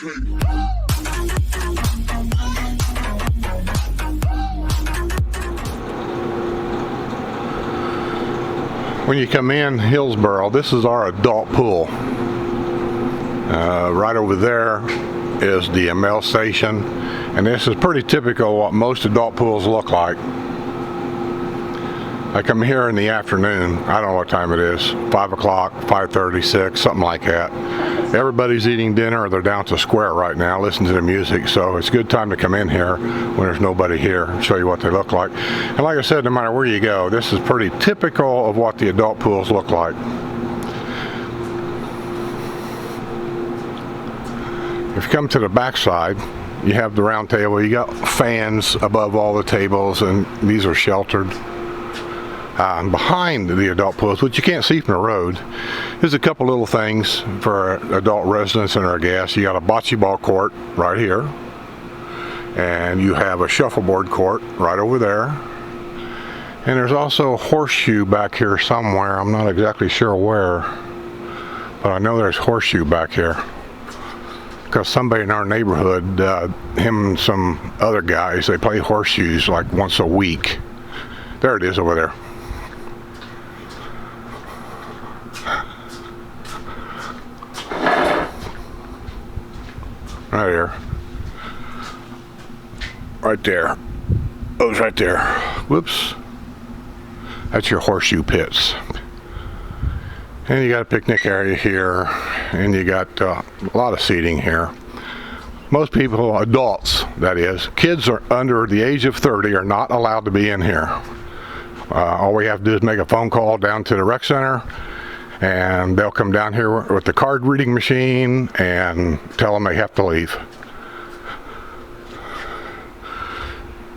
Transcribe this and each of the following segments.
When you come in Hillsboro, this is our adult pool. Right over there is the ML station, and this is pretty typical of what most adult pools look like. I come here in the afternoon, I don't know what time it is, 5 o'clock, 5:30, 6, something like that. Everybody's eating dinner or they're down at the square right now listening to the music, so it's a good time to come in here when there's nobody here and show you what they look like. And like I said, no matter where you go, this is pretty typical of what the adult pools look like. If you come to the back side, you have the round table. You got fans above all the tables, and these are sheltered. Behind the adult pools, which you can't see from the road, there's a couple little things for adult residents and our guests. You got a bocce ball court right here, and you have a shuffleboard court right over there, and there's also a horseshoe back here somewhere. I'm not exactly sure where, but I know there's horseshoe back here because somebody in our neighborhood, him and some other guys, they play horseshoes like once a week. There it is over there. Right here. Right there. Those right there. Whoops. That's your horseshoe pits. And you got a picnic area here, and you got a lot of seating here. Most people, adults that is, kids are under the age of 30 are not allowed to be in here. All we have to do is make a phone call down to the rec center, and they'll come down here with the card reading machine and tell them they have to leave.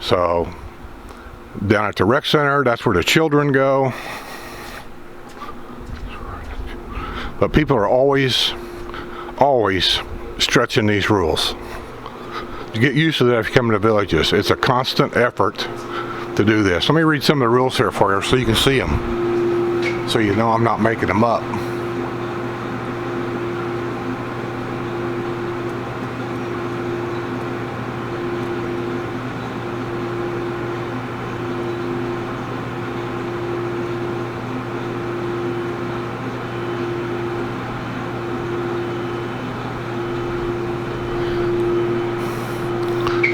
So down at the rec center, that's where the children go. But people are always stretching these rules. You get used to that if you come to the villages. It's a constant effort to do this. Let me read some of the rules here for you so you can see them, so you know I'm not making them up.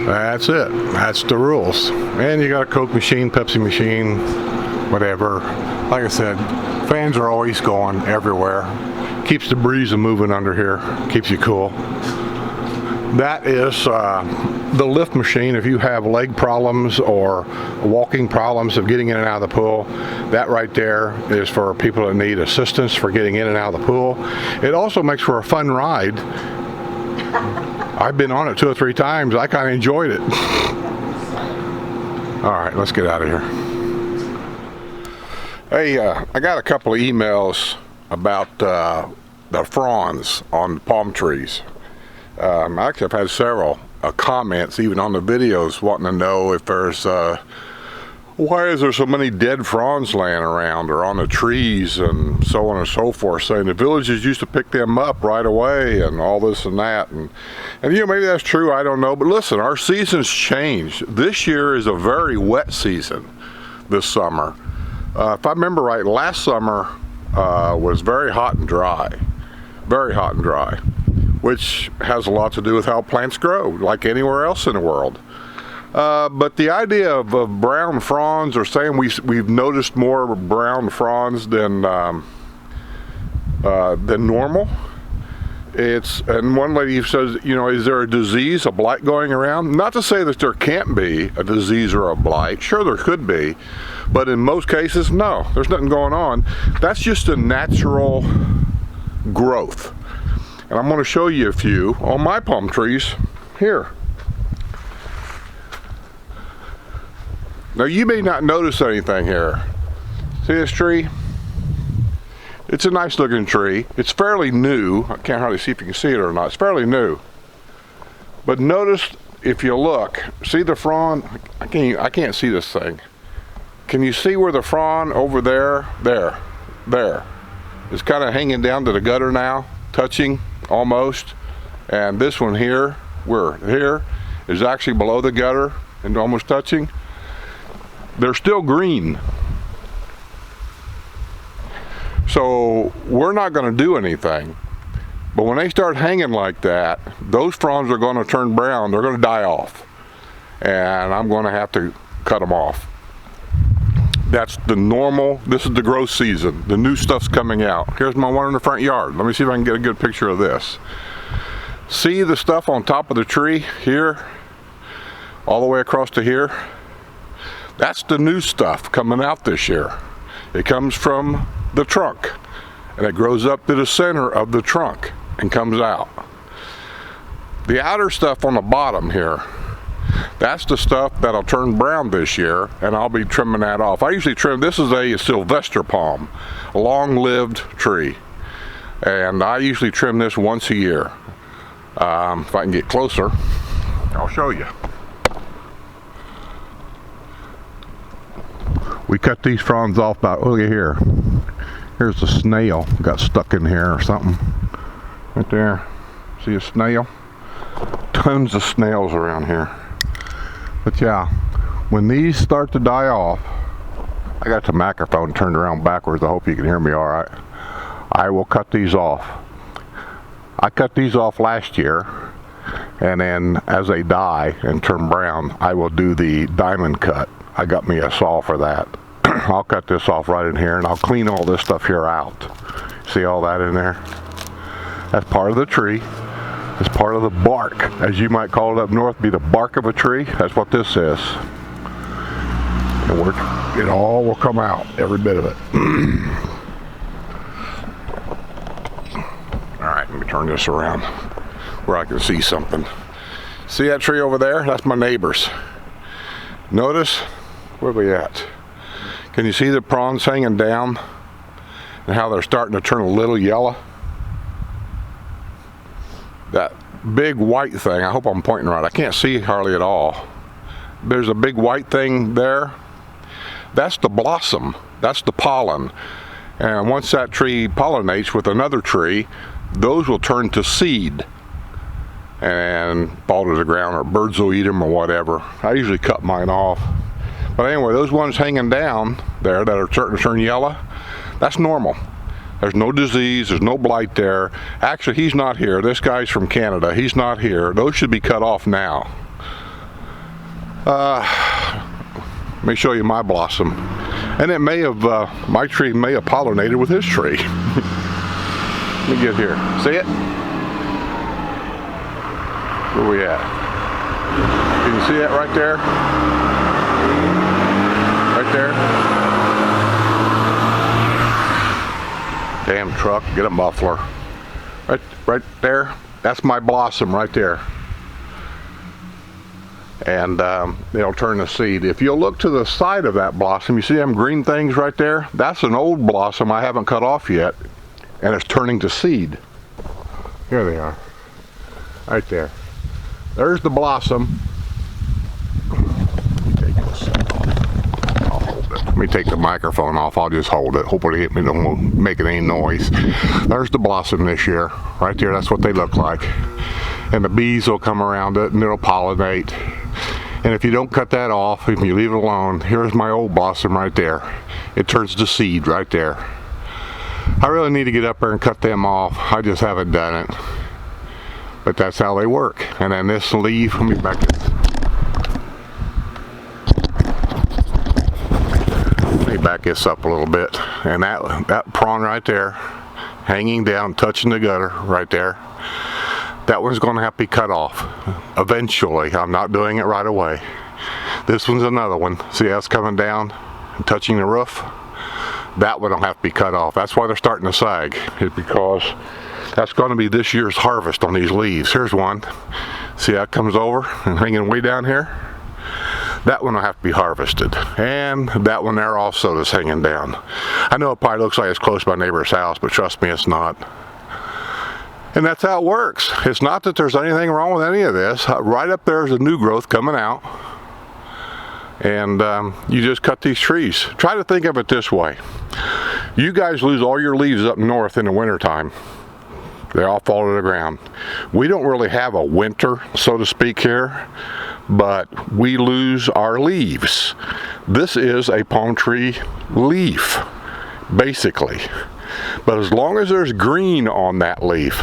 That's it. That's the rules. And you got a Coke machine, Pepsi machine, whatever. Like I said, fans are always going everywhere. Keeps the breeze moving under here. Keeps you cool. That is the lift machine. If you have leg problems or walking problems of getting in and out of the pool, that right there is for people that need assistance for getting in and out of the pool. It also makes for a fun ride. I've been on it 2 or 3 times. I kind of enjoyed it. All right, let's get out of here. Hey, I got a couple of emails about the fronds on palm trees. Actually, I've had several comments, even on the videos, wanting to know if there's why is there so many dead fronds laying around or on the trees and so on and so forth, saying the villages used to pick them up right away and all this and that. And you know, maybe that's true, I don't know. But listen, our seasons change. This year is a very wet season this summer. If I remember right, last summer was very hot and dry. Very hot and dry, which has a lot to do with how plants grow, like anywhere else in the world. But the idea of brown fronds, or saying we've noticed more brown fronds than normal. And one lady says, you know, is there a disease, a blight going around? Not to say that there can't be a disease or a blight. Sure, there could be, but in most cases, no. There's nothing going on. That's just a natural growth. And I'm going to show you a few on my palm trees here. Now you may not notice anything here. See this tree? It's a nice looking tree. It's fairly new. I can't hardly see if you can see it or not. It's fairly new. But notice, if you look, see the frond? I can't see this thing. Can you see where the frond over there? There. It's kind of hanging down to the gutter now, touching almost. And this one here, here is actually below the gutter and almost touching. They're still green. So we're not going to do anything. But when they start hanging like that, those fronds are going to turn brown. They're going to die off. And I'm going to have to cut them off. That's the normal, this is the growth season. The new stuff's coming out. Here's my one in the front yard. Let me see if I can get a good picture of this. See the stuff on top of the tree here, all the way across to here? That's the new stuff coming out this year. It comes from the trunk, and it grows up to the center of the trunk and comes out. The outer stuff on the bottom here, that's the stuff that'll turn brown this year, and I'll be trimming that off. I usually trim, this is a Sylvester palm, a long-lived tree, and I usually trim this once a year. If I can get closer, I'll show you. We cut these fronds off about, look at here. Here's a snail, got stuck in here or something. Right there, see a snail? Tons of snails around here. But yeah, when these start to die off, I got the microphone turned around backwards. I hope you can hear me all right. I will cut these off. I cut these off last year, and then as they die and turn brown, I will do the diamond cut. I got me a saw for that. I'll cut this off right in here, and I'll clean all this stuff here out. See all that in there? That's part of the tree. It's part of the bark, as you might call it up north, be the bark of a tree. That's what this is. And it all will come out, every bit of it. All right, let me turn this around where I can see something. See that tree over there? That's my neighbor's. Notice, where are we at? Can you see the fronds hanging down and how they're starting to turn a little yellow? That big white thing, I hope I'm pointing right, I can't see hardly at all. There's a big white thing there. That's the blossom, that's the pollen. And once that tree pollinates with another tree, those will turn to seed and fall to the ground, or birds will eat them or whatever. I usually cut mine off. But anyway, those ones hanging down there that are starting to turn yellow, that's normal. There's no disease, there's no blight there. Actually, he's not here. This guy's from Canada. He's not here. Those should be cut off now. Let me show you my blossom. And it may have, my tree may have pollinated with his tree. Let me get here. See it? Where we at? Can you see that right there? Right there? Damn truck, get a muffler. Right there, that's my blossom right there. And it'll turn to seed. If you'll look to the side of that blossom, you see them green things right there? That's an old blossom I haven't cut off yet, and it's turning to seed. Here they are, right there. There's the blossom. Let me take the microphone off. I'll just hold it. Hopefully it don't make any noise. There's the blossom this year. Right there, that's what they look like. And the bees will come around it and it'll pollinate. And if you don't cut that off, if you leave it alone, here's my old blossom right there. It turns to seed right there. I really need to get up there and cut them off. I just haven't done it. But that's how they work. And then this leaf, let me back it. Back this up a little bit, and that prawn right there hanging down, touching the gutter right there, that one's going to have to be cut off eventually. I'm not doing it right away. This one's another one. See how it's coming down and touching the roof? That one will have to be cut off. That's why they're starting to sag, is because that's going to be this year's harvest on these leaves. Here's one. See how it comes over and hanging way down here? That one will have to be harvested. And that one there also is hanging down. I know it probably looks like it's close to my neighbor's house, but trust me, it's not. And that's how it works. It's not that there's anything wrong with any of this. Right up there is a new growth coming out. And you just cut these trees. Try to think of it this way. You guys lose all your leaves up north in the wintertime. They all fall to the ground. We don't really have a winter, so to speak, here, but we lose our leaves. This is a palm tree leaf, basically. But as long as there's green on that leaf,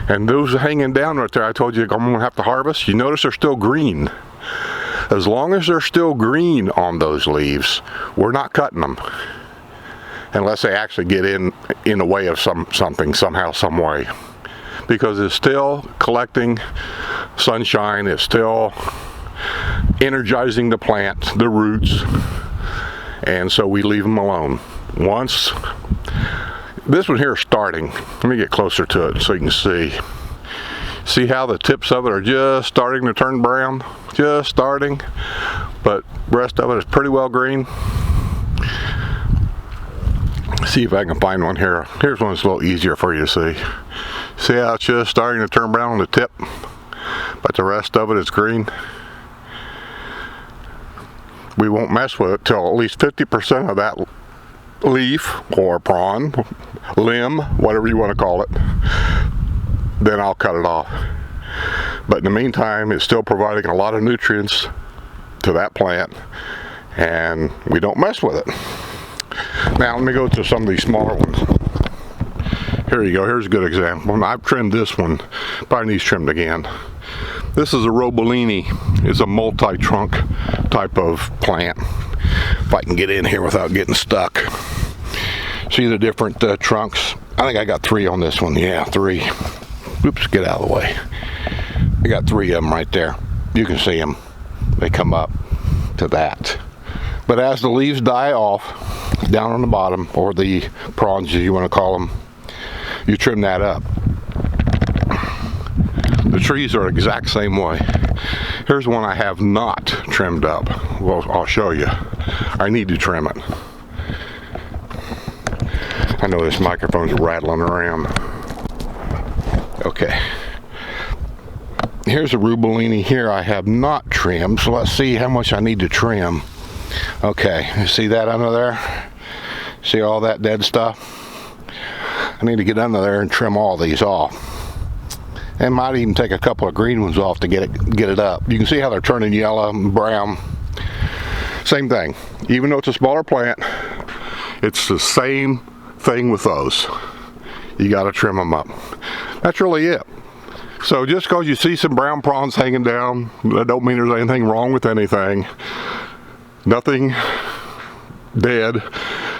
and those hanging down right there, I told you I'm going to have to harvest, you notice they're still green. As long as they're still green on those leaves, we're not cutting them. Unless they actually get in the way of something somehow, some way. Because it's still collecting sunshine, it's still energizing the plant, the roots, and so we leave them alone. Once, this one here is starting. Let me get closer to it so you can see. See how the tips of it are just starting to turn brown? Just starting, but the rest of it is pretty well green. See if I can find one here. Here's one that's a little easier for you to see. See how it's just starting to turn brown on the tip, but the rest of it is green. We won't mess with it till at least 50% of that leaf or prawn, limb, whatever you want to call it, then I'll cut it off. But in the meantime, it's still providing a lot of nutrients to that plant, and we don't mess with it. Now let me go to some of these smaller ones. Here you go, here's a good example. I've trimmed this one, probably needs trimmed again. This is a Robolini. It's a multi-trunk type of plant. If I can get in here without getting stuck. See the different trunks? I think I got 3 on this one. Yeah, 3. Oops, get out of the way. I got 3 of them right there. You can see them. They come up to that. But as the leaves die off, down on the bottom, or the prawns as you want to call them, you trim that up. The trees are the exact same way. Here's one I have not trimmed up. Well, I'll show you. I need to trim it. I know this microphone's rattling around. Okay. Here's a Robolini here I have not trimmed, so let's see how much I need to trim. Okay, you see that under there? See all that dead stuff? I need to get under there and trim all these off. And might even take a couple of green ones off to get it up. You can see how they're turning yellow and brown. Same thing. Even though it's a smaller plant, it's the same thing with those. You got to trim them up. That's really it. So just because you see some brown prawns hanging down, that don't mean there's anything wrong with anything. Nothing dead,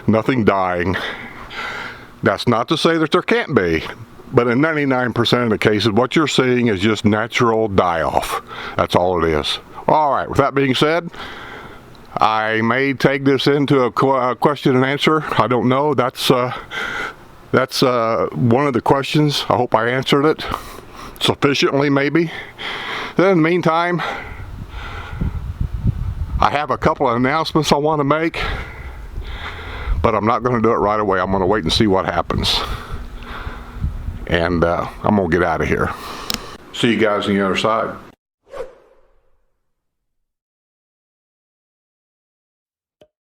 nothing dying. That's not to say that there can't be, but in 99% of the cases, what you're seeing is just natural die-off. That's all it is. All right, with that being said, I may take this into a question and answer. I don't know. That's one of the questions. I hope I answered it sufficiently, maybe. Then in the meantime, I have a couple of announcements I want to make, but I'm not going to do it right away. I'm going to wait and see what happens. And I'm going to get out of here. See you guys on the other side.